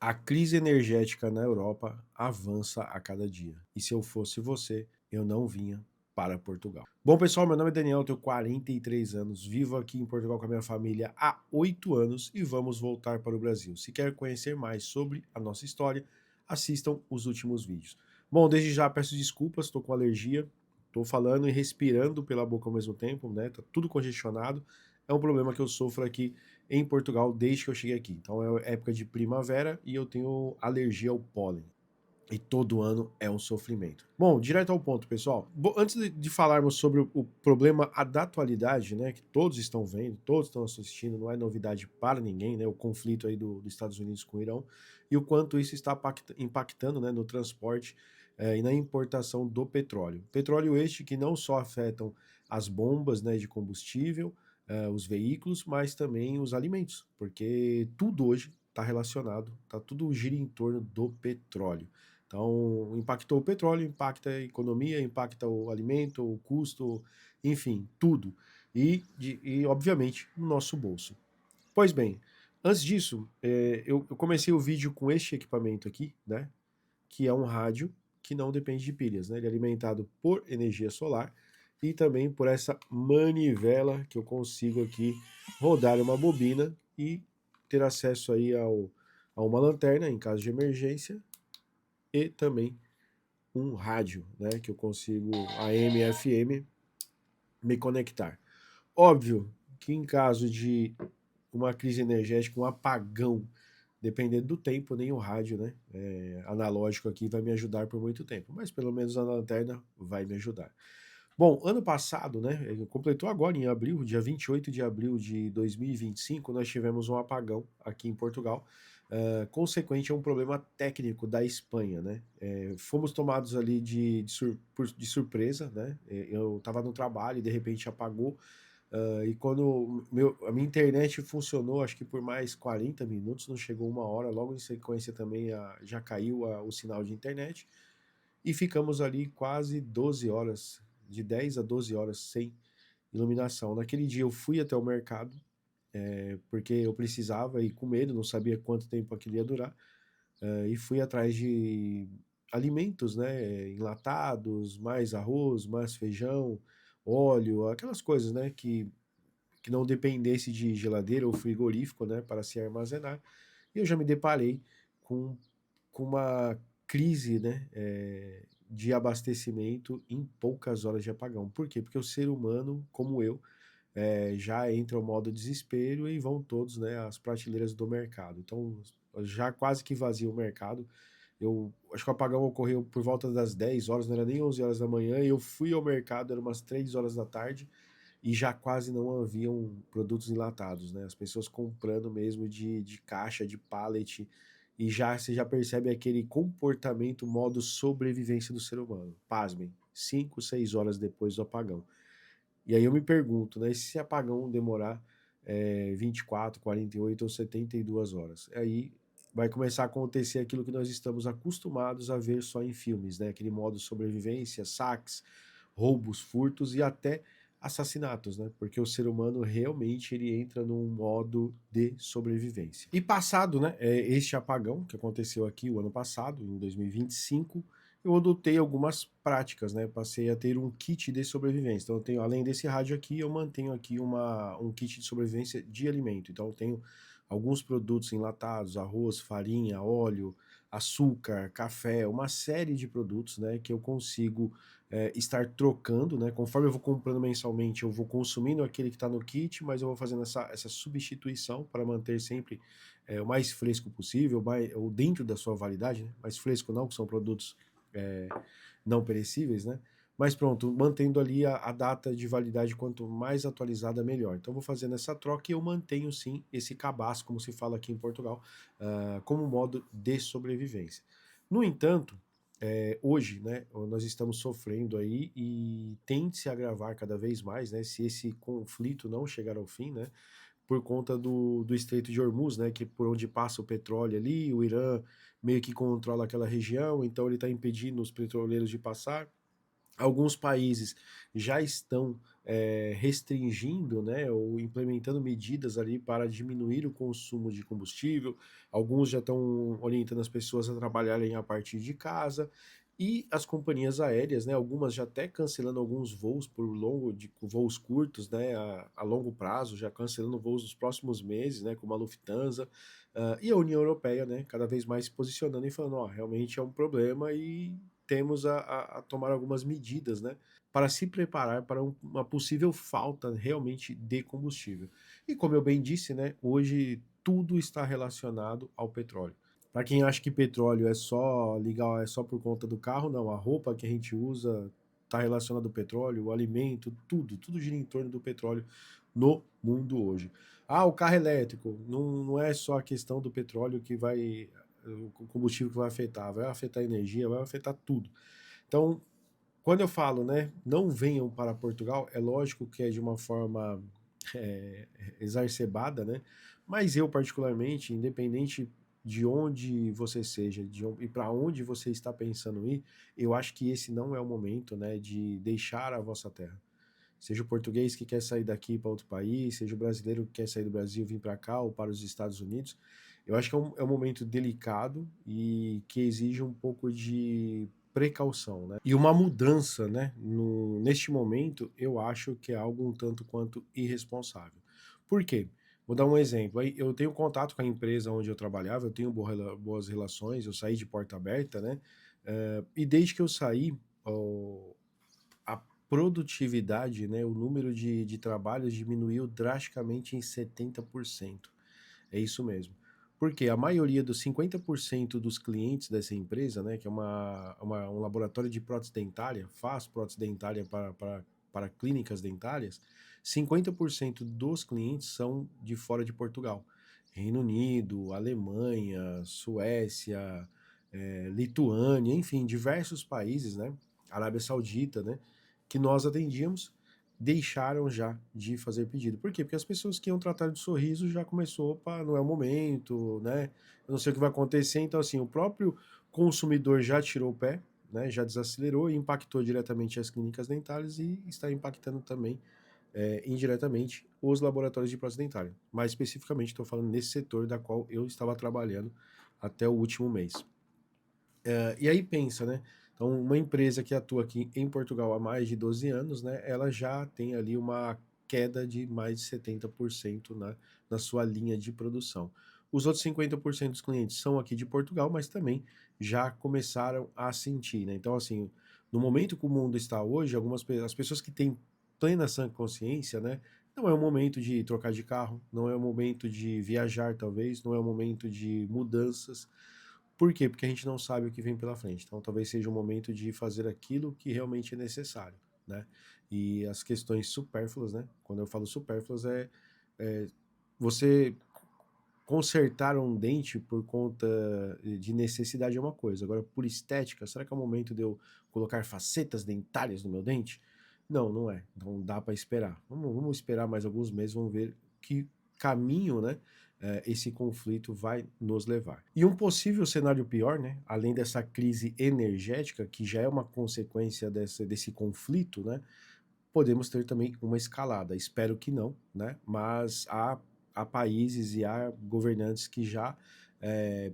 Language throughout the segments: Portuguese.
A crise energética na Europa avança a cada dia. E se eu fosse você, eu não vinha para Portugal. Bom, pessoal, meu nome é Daniel, tenho 43 anos, vivo aqui em Portugal com a minha família há 8 anos e vamos voltar para o Brasil. Se quer conhecer mais sobre a nossa história, assistam os últimos vídeos. Bom, desde já peço desculpas, estou com alergia, estou falando e respirando pela boca ao mesmo tempo, né? Tá tudo congestionado. É um problema que eu sofro aqui em Portugal desde que eu cheguei aqui. Então é época de primavera e eu tenho alergia ao pólen. E todo ano é um sofrimento. Bom, direto ao ponto, pessoal. Antes de falarmos sobre o problema da atualidade, né, que todos estão vendo, todos estão assistindo, não é novidade para ninguém, né, o conflito aí dos Estados Unidos com o Irão e o quanto isso está impactando, né, no transporte e na importação do petróleo. Petróleo este que não só afetam as bombas, né, de combustível, os veículos, mas também os alimentos, porque tudo hoje está relacionado, tá tudo gira em torno do petróleo. Então, impactou o petróleo, impacta a economia, impacta o alimento, o custo, enfim, tudo. E obviamente, no nosso bolso. Pois bem, antes disso, eu comecei o vídeo com este equipamento aqui, né? Que é um rádio que não depende de pilhas, né? Ele é alimentado por energia solar e também por essa manivela que eu consigo aqui rodar uma bobina e ter acesso aí a uma lanterna em caso de emergência e também um rádio, né, que eu consigo AM e FM me conectar. Óbvio que em caso de uma crise energética, um apagão, dependendo do tempo, nem o rádio, né, analógico aqui vai me ajudar por muito tempo, mas pelo menos a lanterna vai me ajudar. Bom, ano passado, né, completou agora em abril, dia 28 de abril de 2025, nós tivemos um apagão aqui em Portugal, consequente a um problema técnico da Espanha, né? Fomos tomados ali de surpresa, né? Eu estava no trabalho e de repente apagou, e quando a minha internet funcionou, acho que por mais 40 minutos, não chegou uma hora, logo em sequência também já caiu o sinal de internet, e ficamos ali quase 12 horas, de 10 a 12 horas sem iluminação. Naquele dia eu fui até o mercado, porque eu precisava e com medo, não sabia quanto tempo aquilo ia durar, e fui atrás de alimentos, né, enlatados, mais arroz, mais feijão, óleo, aquelas coisas, né, que não dependesse de geladeira ou frigorífico, né, para se armazenar. E eu já me deparei com, com uma crise, né, de abastecimento em poucas horas de apagão. Por quê? Porque o ser humano, como eu, já entra o modo desespero e vão todos, né, às prateleiras do mercado. Então, já quase que vazio o mercado. Eu acho que o apagão ocorreu por volta das 10 horas, não era nem 11 horas da manhã, e eu fui ao mercado, era umas 3 horas da tarde, e já quase não haviam produtos enlatados, né? As pessoas comprando mesmo de caixa, de pallet, e já você já percebe aquele comportamento, modo sobrevivência do ser humano. Pasmem, 5, 6 horas depois do apagão. E aí eu me pergunto, né, se apagão demorar 24, 48 ou 72 horas? Aí vai começar a acontecer aquilo que nós estamos acostumados a ver só em filmes, né? Aquele modo sobrevivência, saques, roubos, furtos e até assassinatos, né? Porque o ser humano realmente ele entra num modo de sobrevivência. E passado, né, este apagão que aconteceu aqui o ano passado, em 2025, eu adotei algumas práticas, né? Passei a ter um kit de sobrevivência. Então, eu tenho, além desse rádio aqui, eu mantenho aqui um kit de sobrevivência de alimento. Então, eu tenho alguns produtos enlatados, arroz, farinha, óleo, açúcar, café, uma série de produtos, né, que eu consigo estar trocando, né? Conforme eu vou comprando mensalmente, eu vou consumindo aquele que está no kit, mas eu vou fazendo essa substituição para manter sempre o mais fresco possível, ou dentro da sua validade, né? Mais fresco não, que são produtos é, não perecíveis, né? Mas pronto, mantendo ali a data de validade, quanto mais atualizada, melhor. Então, vou fazendo essa troca e eu mantenho sim esse cabaço, como se fala aqui em Portugal, como modo de sobrevivência. No entanto, hoje, né, nós estamos sofrendo aí e tende se agravar cada vez mais, né, se esse conflito não chegar ao fim, né, por conta do Estreito de Hormuz, né, que por onde passa o petróleo ali, o Irã meio que controla aquela região, então ele está impedindo os petroleiros de passar. Alguns países já estão restringindo, né, ou implementando medidas ali para diminuir o consumo de combustível. Alguns já estão orientando as pessoas a trabalharem a partir de casa. E as companhias aéreas, né, algumas já até cancelando alguns voos voos curtos, né, a longo prazo, já cancelando voos nos próximos meses, né, como a Lufthansa, e a União Europeia, né, cada vez mais se posicionando e falando, ó, realmente é um problema e temos a tomar algumas medidas, né, para se preparar para uma possível falta realmente de combustível. E como eu bem disse, né, hoje tudo está relacionado ao petróleo. Para quem acha que petróleo é só legal, é só por conta do carro, não. A roupa que a gente usa está relacionada ao petróleo, o alimento, tudo gira em torno do petróleo no mundo hoje. Ah, o carro elétrico, não é só a questão do petróleo que vai, o combustível que vai afetar a energia, vai afetar tudo. Então, quando eu falo, né, não venham para Portugal, é lógico que é de uma forma é, exacerbada, né? Mas eu, particularmente, independente de onde você seja e para onde você está pensando ir, eu acho que esse não é o momento, né, de deixar a vossa terra. Seja o português que quer sair daqui para outro país, seja o brasileiro que quer sair do Brasil e vir para cá ou para os Estados Unidos, eu acho que é um momento delicado e que exige um pouco de precaução, né? E uma mudança, né? Neste momento, eu acho que é algo um tanto quanto irresponsável. Por quê? Vou dar um exemplo. Eu tenho contato com a empresa onde eu trabalhava, eu tenho boas relações, eu saí de porta aberta, né? E desde que eu saí, a produtividade, né, o número de trabalhos diminuiu drasticamente em 70%. É isso mesmo. Porque a maioria dos 50% dos clientes dessa empresa, né, que é um laboratório de prótese dentária, faz prótese dentária para clínicas dentárias, 50% dos clientes são de fora de Portugal. Reino Unido, Alemanha, Suécia, Lituânia, enfim, diversos países, né? Arábia Saudita, né? Que nós atendíamos, deixaram já de fazer pedido. Por quê? Porque as pessoas que iam tratar de sorriso já começou, opa, não é o momento, né? Eu não sei o que vai acontecer. Então, assim, o próprio consumidor já tirou o pé, né? Já desacelerou e impactou diretamente as clínicas dentárias e está impactando também indiretamente os laboratórios de prótese dentária. Mais especificamente, estou falando nesse setor da qual eu estava trabalhando até o último mês. E aí pensa, né? Então, uma empresa que atua aqui em Portugal há mais de 12 anos, né? Ela já tem ali uma queda de mais de 70% na sua linha de produção. Os outros 50% dos clientes são aqui de Portugal, mas também já começaram a sentir, né? Então, assim, no momento que o mundo está hoje, as pessoas que têm plena sã consciência, né? Não é o momento de trocar de carro, não é o momento de viajar, talvez, não é o momento de mudanças. Por quê? Porque a gente não sabe o que vem pela frente. Então, talvez seja o momento de fazer aquilo que realmente é necessário, né? E as questões supérfluas, né? Quando eu falo supérfluas, é você consertar um dente por conta de necessidade é uma coisa. Agora, por estética, será que é o momento de eu colocar facetas dentárias no meu dente? Não, não é. Então dá para esperar. Vamos esperar mais alguns meses, vamos ver que caminho, né? Esse conflito vai nos levar. E um possível cenário pior, né? Além dessa crise energética, que já é uma consequência desse conflito, né? Podemos ter também uma escalada. Espero que não, né? Mas há países e há governantes que já é,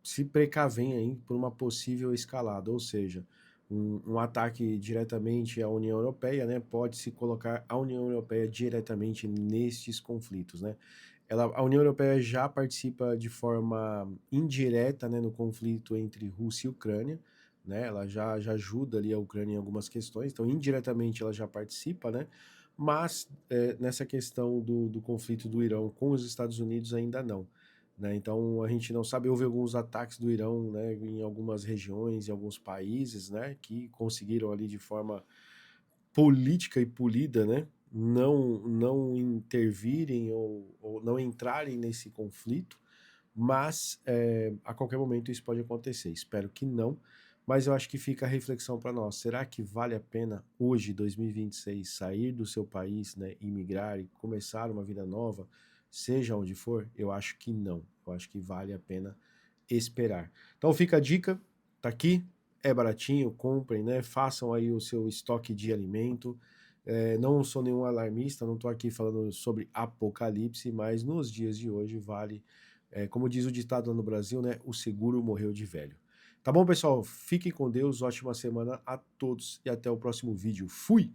se precavêm aí por uma possível escalada, ou seja, um ataque diretamente à União Europeia, né? Pode se colocar a União Europeia diretamente nestes conflitos, né? A União Europeia já participa de forma indireta, né, no conflito entre Rússia e Ucrânia, né? Ela já ajuda ali a Ucrânia em algumas questões, então indiretamente ela já participa, né? Mas nessa questão do conflito do Irão com os Estados Unidos ainda não, né? Então a gente não sabe, houve alguns ataques do Irão, né, em algumas regiões, em alguns países, né, que conseguiram ali de forma política e polida, né, não intervirem ou não entrarem nesse conflito, mas a qualquer momento isso pode acontecer. Espero que não, mas eu acho que fica a reflexão para nós. Será que vale a pena hoje, 2026, sair do seu país, né, imigrar e começar uma vida nova, seja onde for? Eu acho que não. Eu acho que vale a pena esperar. Então fica a dica, tá aqui, é baratinho, comprem, né? Façam aí o seu estoque de alimento. Não sou nenhum alarmista, não estou aqui falando sobre apocalipse, mas nos dias de hoje vale, como diz o ditado lá no Brasil, né? O seguro morreu de velho. Tá bom, pessoal? Fiquem com Deus, ótima semana a todos e até o próximo vídeo. Fui!